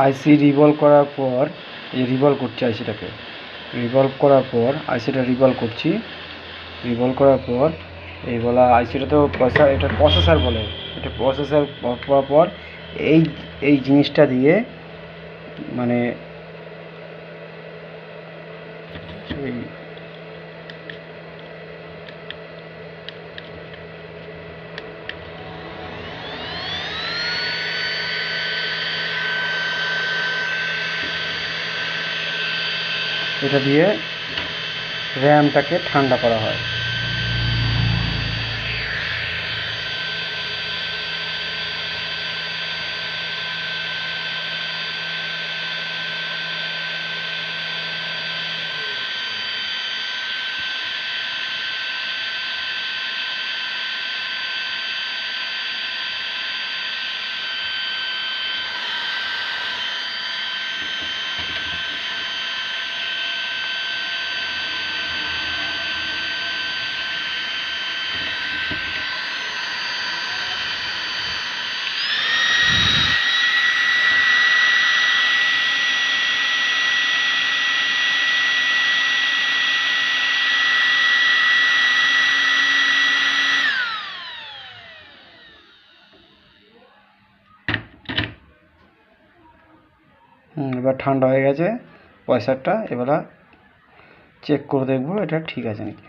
আইসি revolve করার পর এই রিভলভ করছি আইসিটাকে, রিভলভ করার পর আইসিটা রিভলভ করছি, রিভলভ করার পর এই বলা আইসিটা তো এটা প্রসেসর বলে, এটা প্রসেসর করার পর এই এই জিনিসটা দিয়ে মানে এই এটা দিয়ে র্যামটাকে ঠান্ডা করা হয়। এবার ঠান্ডা হয়ে গেছে প্রসেসরটা, এবার চেক করে দেখবো এটা ঠিক আছে নাকি।